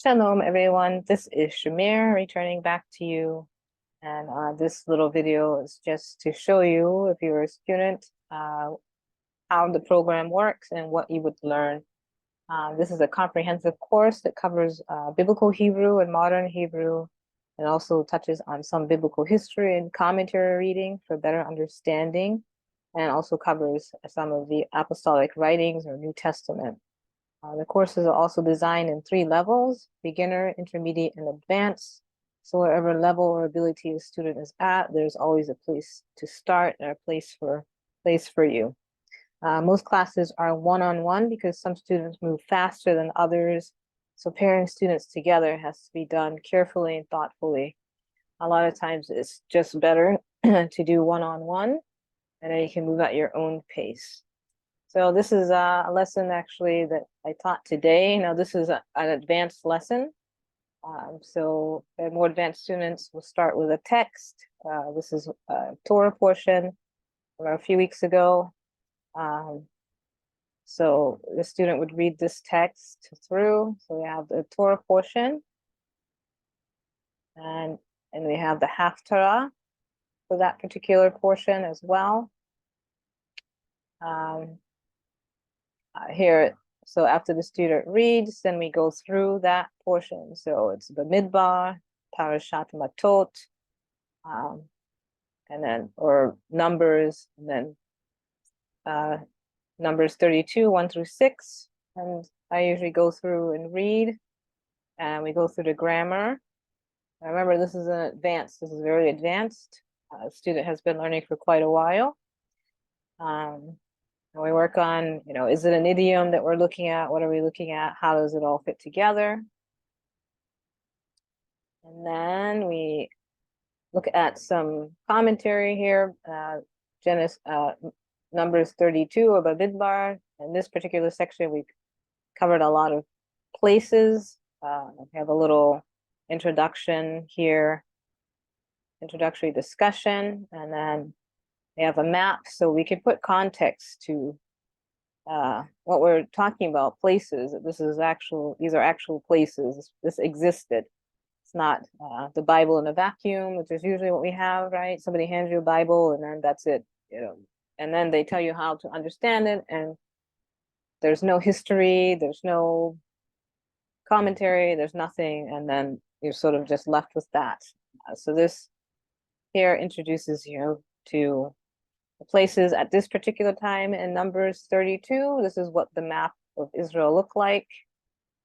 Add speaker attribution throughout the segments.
Speaker 1: Shalom, everyone. This is Shamir returning back to you. And this little video is just to show you, if you're a student, how the program works and what you would learn. This is a comprehensive course that covers biblical Hebrew and modern Hebrew, and also touches on some biblical history and commentary reading for better understanding, and also covers some of the Apostolic Writings or New Testament. The courses are also designed in 3 levels: beginner, intermediate, and advanced. So whatever level or ability a student is at, there's always a place to start and a place for you. Most classes are one-on-one because some students move faster than others. So pairing students together has to be done carefully and thoughtfully. A lot of times it's just better to do one-on-one, and then you can move at your own pace. So this is a lesson actually that I taught today. Now this is an advanced lesson. So more advanced students will start with a text. This is a Torah portion from a few weeks ago. So the student would read this text through. So we have the Torah portion, and we have the Haftarah for that particular portion as well. Here, so after the student reads, then we go through that portion. So it's the Midbar, Parashat Matot, and then, or Numbers, and then Numbers 32, 1 through 6. And I usually go through and read, and we go through the grammar. Remember, this is an advanced, this is very advanced. The student has been learning for quite a while. And we work on, is it an idiom that we're looking at? What are we looking at? How does it all fit together? And then we look at some commentary here. Numbers 32 of Bamidbar. In this particular section, we covered a lot of places. We have a little introduction here, introductory discussion, and then we have a map, so we can put context to what we're talking about, places. These are actual places. This existed. It's not the Bible in a vacuum, which is usually what we have, right? Somebody hands you a Bible and then that's it, and then they tell you how to understand it, and there's no history, there's no commentary, there's nothing, and then you're sort of just left with that. So this here introduces you to the places at this particular time in Numbers 32. This is what the map of Israel looked like.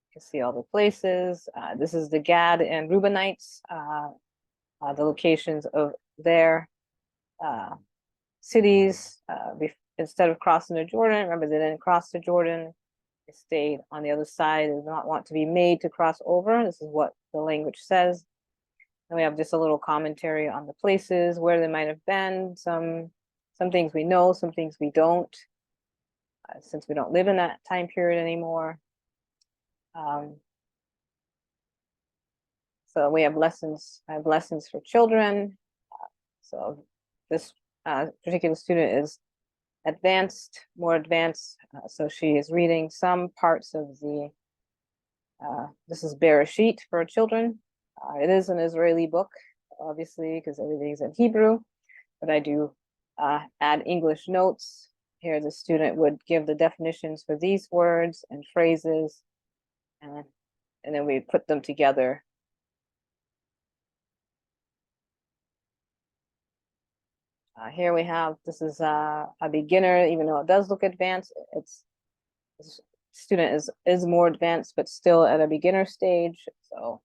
Speaker 1: You can see all the places. This is the Gad and Reubenites, the locations of their cities. Instead of crossing the Jordan, remember they didn't cross the Jordan. They stayed on the other side. They did not want to be made to cross over. This is what the language says. And we have just a little commentary on the places, where they might have been, some things we know, some things we don't, since we don't live in that time period anymore. So we have lessons. I have lessons for children. So this particular student is advanced, more advanced. So she is reading some parts of the, this is Bereshit for children. It is an Israeli book, obviously, because everything's in Hebrew, but I do add English notes. Here the student would give the definitions for these words and phrases, and then we put them together. Here we have, this is a beginner, even though it does look advanced. This student is more advanced, but still at a beginner stage. So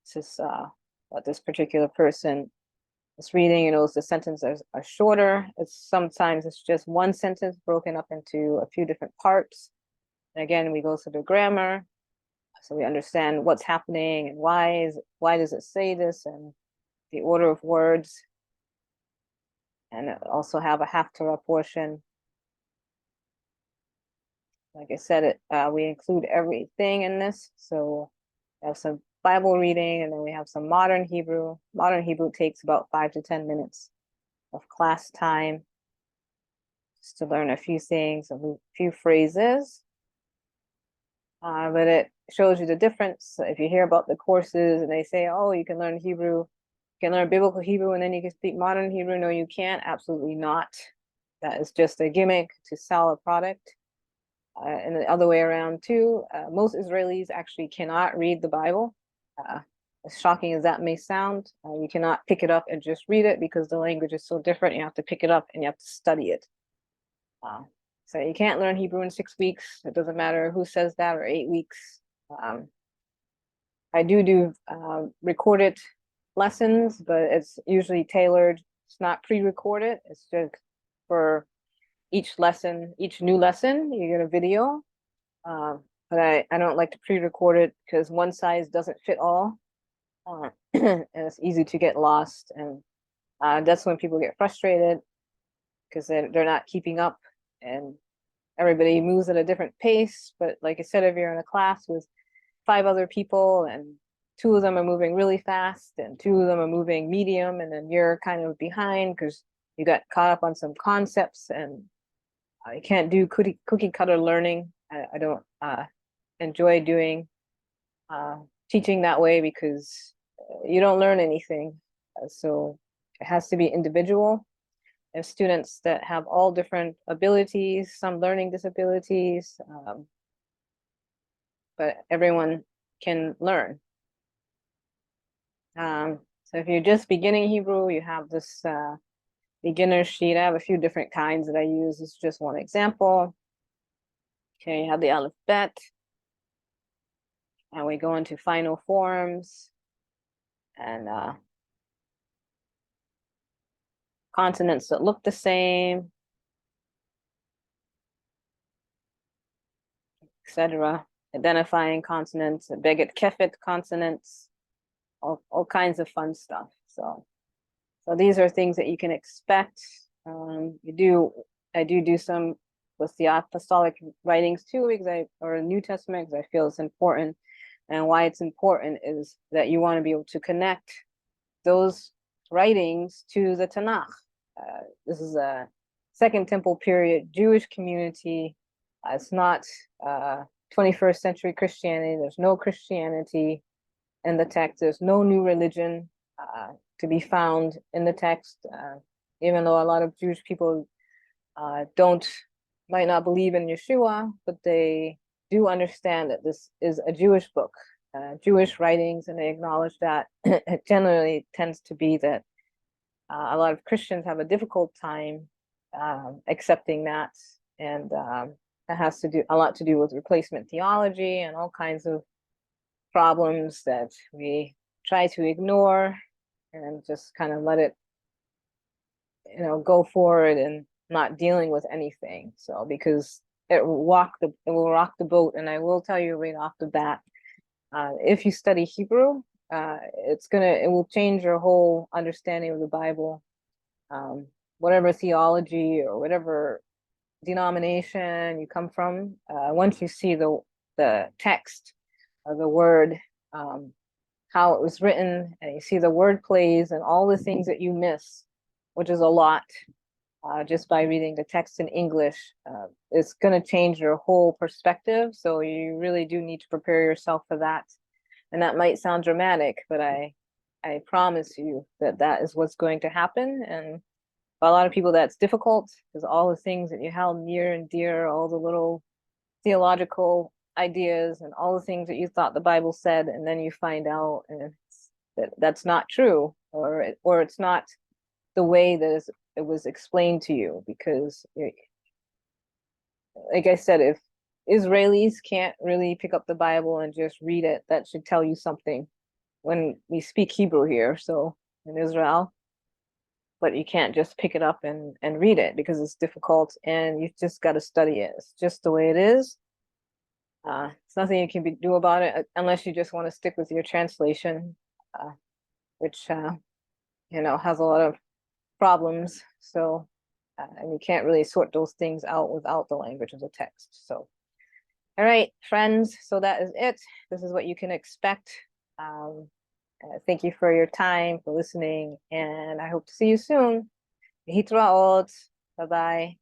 Speaker 1: this is what this particular person is reading. The sentences are shorter. Sometimes it's just one sentence broken up into a few different parts. And again, we go through the grammar, so we understand what's happening and why does it say this, and the order of words. And also have a Haftarah portion. Like I said, we include everything in this. So we have some Bible reading, and then we have some modern Hebrew. Modern Hebrew takes about 5 to 10 minutes of class time just to learn a few things, a few phrases. but it shows you the difference. If you hear about the courses and they say, oh, you can learn Hebrew, you can learn biblical Hebrew and then you can speak modern Hebrew. No, you can't. Absolutely not. That is just a gimmick to sell a product. And the other way around too. Most Israelis actually cannot read the Bible. As shocking as that may sound, you cannot pick it up and just read it because the language is so different. You have to pick it up and you have to study it. So you can't learn Hebrew in 6 weeks. It doesn't matter who says that, or 8 weeks. I do recorded lessons, but it's usually tailored. It's not pre-recorded. It's just for each lesson, each new lesson, you get a video. But I don't like to pre-record it because one size doesn't fit all. And it's easy to get lost. And that's when people get frustrated because they're not keeping up and everybody moves at a different pace. But like I said, if you're in a class with 5 other people and 2 of them are moving really fast and 2 of them are moving medium, and then you're kind of behind because you got caught up on some concepts, and you can't do cookie cutter learning. I don't enjoy doing teaching that way because you don't learn anything. So it has to be individual. And students that have all different abilities, some learning disabilities, but everyone can learn. So if you're just beginning Hebrew, you have this beginner sheet. I have a few different kinds that I use. This is just one example. Okay, you have the alphabet. And we go into final forms and consonants that look the same, etc. Identifying consonants, beget kefet consonants, all kinds of fun stuff. So these are things that you can expect. I do some with the Apostolic Writings too, or New Testament, because I feel it's important. And why it's important is that you want to be able to connect those writings to the Tanakh. This is a Second Temple period Jewish community. It's not 21st century Christianity. There's no Christianity in the text. There's no new religion to be found in the text, even though a lot of Jewish people might not believe in Yeshua, but they do understand that this is a Jewish book, Jewish writings, and they acknowledge that. It generally tends to be that a lot of Christians have a difficult time accepting that, and that has a lot to do with replacement theology and all kinds of problems that we try to ignore and just kind of let it, go forward and not dealing with anything. So because it will rock the boat. And I will tell you right off the bat, if you study Hebrew, it will change your whole understanding of the Bible. Whatever theology or whatever denomination you come from, once you see the text of the word, how it was written, and you see the word plays and all the things that you miss, which is a lot, just by reading the text in English, it's going to change your whole perspective. So you really do need to prepare yourself for that. And that might sound dramatic, but I promise you that is what's going to happen. And for a lot of people, that's difficult because all the things that you held near and dear, all the little theological ideas and all the things that you thought the Bible said, and then you find out that's not true, or it's not the way that it was explained to you. Because, like I said, if Israelis can't really pick up the Bible and just read it, that should tell you something. When we speak Hebrew here, so in Israel, but you can't just pick it up and read it because it's difficult, and you just got to study it. It's just the way it is. It's nothing you can do about it unless you just want to stick with your translation, which has a lot of problems. So and you can't really sort those things out without the language of the text. So all right, friends, so that is it. This is what you can expect. Thank you for your time, for listening, and I hope to see you soon. Bye bye.